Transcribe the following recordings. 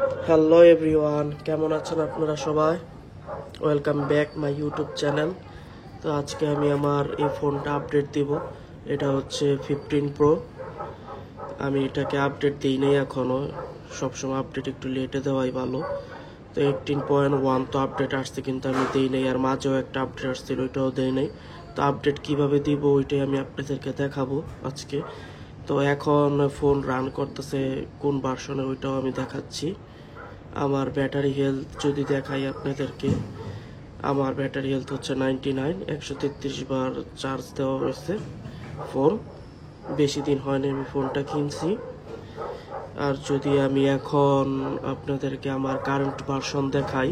Hello everyone, কেমন আছেন আপনারা সবাই? Welcome back my YouTube channel. তো আজকে আমি আমার এই ফোনটা আপডেট দিব। এটা হচ্ছে 15 প্রো। আমি এটাকে আপডেট দিই নাই এখনও, সবসময় আপডেট একটু লেটে দেওয়াই ভালো। তো 18.1 তো আপডেট আসছে, কিন্তু আমি দিই নাই। আর মাঝেও একটা আপডেট আসছিল, ওইটাও দেই নাই। তো আপডেট কিভাবে দিব ওইটাই আমি আপনাদেরকে দেখাবো আজকে। তো এখন ফোন রান করতেছে কোন ভার্সনে ওইটাও আমি দেখাচ্ছি। আমার ব্যাটারি হেলথ যদি দেখাই আপনাদেরকে, আমার ব্যাটারি হেলথ হচ্ছে 99, 133 বার চার্জ দেওয়া হয়েছে ফোন। বেশি দিন হয়নি আমি ফোনটা কিনছি। আর যদি আমি এখন আপনাদেরকে আমার কারেন্ট ভার্সন দেখাই,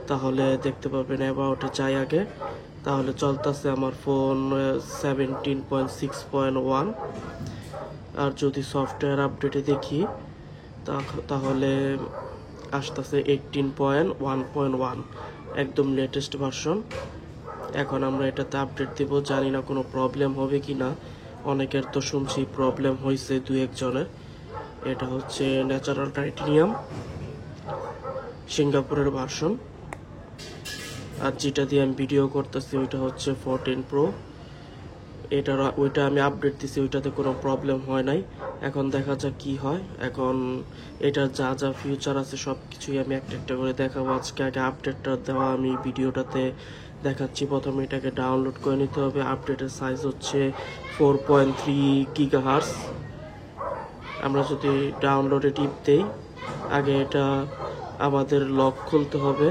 তাহলে দেখতে পাবেন অ্যাবাউটে যাই আগে, তাহলে চলতেছে আমার ফোন 17.6.1। আর যদি সফটওয়্যার আপডেটে দেখি তাহলে আসতেছে 18.1.1, একদম লেটেস্ট ভার্সন। এখন আমরা এটাতে আপডেট দেব, জানি না কোনো প্রবলেম হবে কি না। অনেকের তো শুনছি প্রবলেম হয়েছে দু একজনের। এটা হচ্ছে ন্যাচারাল টাইটেনিয়াম সিঙ্গাপুরের ভার্সন। আর যেটা দিয়ে আমি ভিডিও করতেছি ওইটা হচ্ছে 14 প্রো। ওইটা আমি আপডেট দিছি, ওইটাতে কোনো প্রবলেম হয় নাই। এখন দেখা যাক কি হয়। এখন এটার যা যা ফিউচার আছে সব কিছুই আমি একটা একটা করে দেখাবো আজকে। আগে আপডেটটা দেওয়া আমি ভিডিওটাতে দেখাচ্ছি। প্রথমে এটাকে ডাউনলোড করে নিতে হবে। আপডেটের সাইজ হচ্ছে 4.3 গিগাহার্টজ। আমরা যদি ডাউনলোডে টিপ দেই, আগে এটা আমাদের লক খুলতে হবে।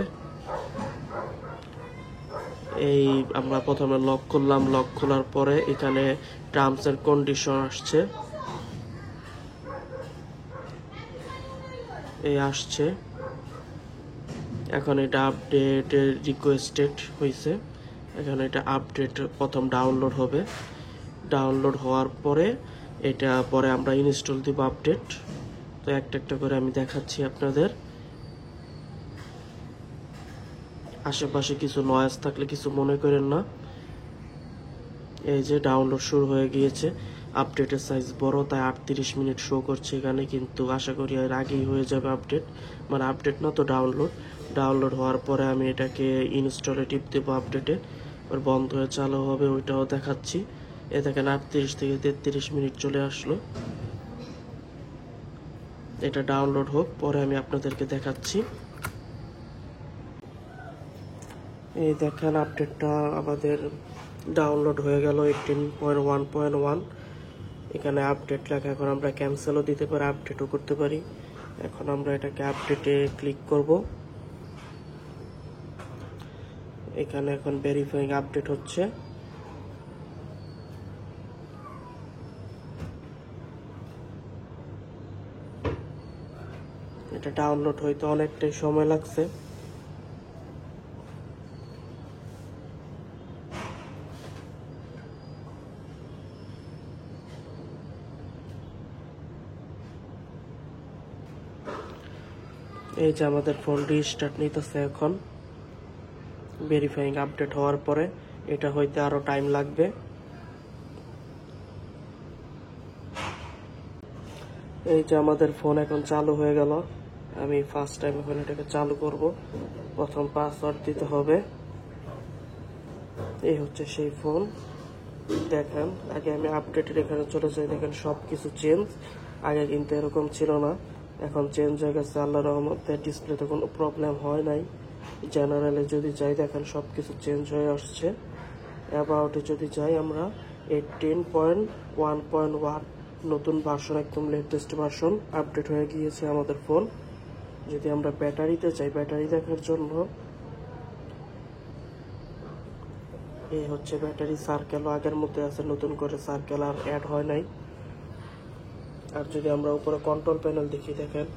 এই আমরা প্রথমে লক করলাম। লক খোলার পরে এখানে টার্মস এন্ড কন্ডিশন আসছে, এই আসছে। এখন এটা আপডেট রিকোয়েস্টেড হয়েছে। এখন এটা আপডেট প্রথম ডাউনলোড হবে। ডাউনলোড হওয়ার পরে এটা পরে আমরা ইনস্টল দিব আপডেট। তো একটা একটা করে আমি দেখাচ্ছি আপনাদের। আশেপাশে কিছু নয়েজ থাকলে কিছু মনে করেন না। এই যে ডাউনলোড শুরু হয়ে গিয়েছে। আপডেটের সাইজ বড়, তাই 38 মিনিট শো করছে এখানে, কিন্তু আশা করি এর আগেই হয়ে যাবে আপডেট। মানে আপডেট না তো ডাউনলোড। ডাউনলোড হওয়ার পরে আমি এটাকে ইনস্টলে টিপ দেবো আপডেটে, আর বন্ধ হয়ে চালু হবে, ওইটাও দেখাচ্ছি। এ দেখেন 38 থেকে 33 মিনিট চলে আসলো। এটা ডাউনলোড হোক, পরে আমি আপনাদেরকে দেখাচ্ছি। এই দেখেন আপডেটটা আমাদের ডাউনলোড হয়ে গেল 18.1.1। এখানে আপডেট লেখা। এখন আমরা ক্যান্সেলও দিতে পারি, আপডেটও করতে পারি। এখন আমরা এটাকে আপডেটে ক্লিক করব। এখানে এখন ভেরিফাইং আপডেট হচ্ছে। এটা ডাউনলোড হইতে অনেকটাই সময় লাগছে। এই যে আমাদের ফোন রিস্টার্ট নিতেছে এখন, ভেরিফাইং আপডেট হওয়ার পরে। এটা হইতে আরো টাইম লাগবে। এই যে আমাদের ফোন এখন চালু হয়ে গেল। আমি ফার্স্ট টাইম এখন এটাকে চালু করব। প্রথম পাসওয়ার্ড দিতে হবে। এই হচ্ছে সেই ফোন। দেখেন আগে আমি আপডেটের এখানে চলে যাই, দেখেন সব কিছু চেঞ্জ। আগে কিন্তু এরকম ছিল না, এখন চেঞ্জ হয়ে গেছে আল্লাহর রহমতে। ডিসপ্লেতে কোনো প্রবলেম হয় নাই। জেনারেলে যদি যাই, দেখেন সব কিছু চেঞ্জ হয়ে আসছে। অ্যাবাউটে যদি যাই আমরা, 18.1.1 নতুন ভার্সন, একদম লেটেস্ট ভার্সন আপডেট হয়ে গিয়েছে আমাদের ফোন। যদি আমরা ব্যাটারিতে যাই, ব্যাটারি দেখার জন্য এই হচ্ছে ব্যাটারি। সার্কেলও আগের মধ্যে আছে, নতুন করে সার্কেল আর অ্যাড হয় নাই। আর যদি আমরা উপরে কন্ট্রোল প্যানেল দেখি, দেখেন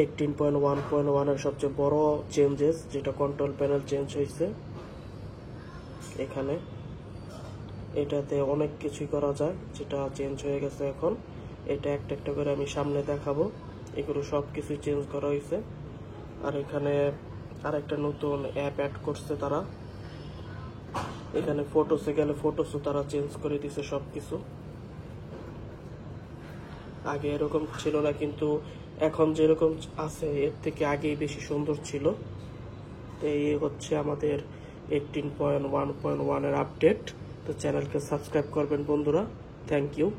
18.1.1 এর সবচেয়ে বড় চেঞ্জেস, যেটা কন্ট্রোল প্যানেল চেঞ্জ হয়েছে এখানে। এটাতে অনেক কিছুই করা যায়, যেটা চেঞ্জ হয়ে গেছে এখন। এটা একটা একটা করে আমি সামনে দেখাবো। এগুলো সব কিছুই চেঞ্জ করা হয়েছে। আর এখানে আরেকটা নতুন অ্যাপ অ্যাড করছে তারা। এখানে ফটোসে গেলে ফটোসও তারা চেঞ্জ করে দিছে সব কিছু। আগে এরকম ছিল না, কিন্তু এখন যেরকম আছে এর থেকে আগেই বেশি সুন্দর ছিল। তো এই হচ্ছে আমাদের 18.1.1 এর আপডেট। তো চ্যানেলকে সাবস্ক্রাইব করবেন বন্ধুরা। Thank you.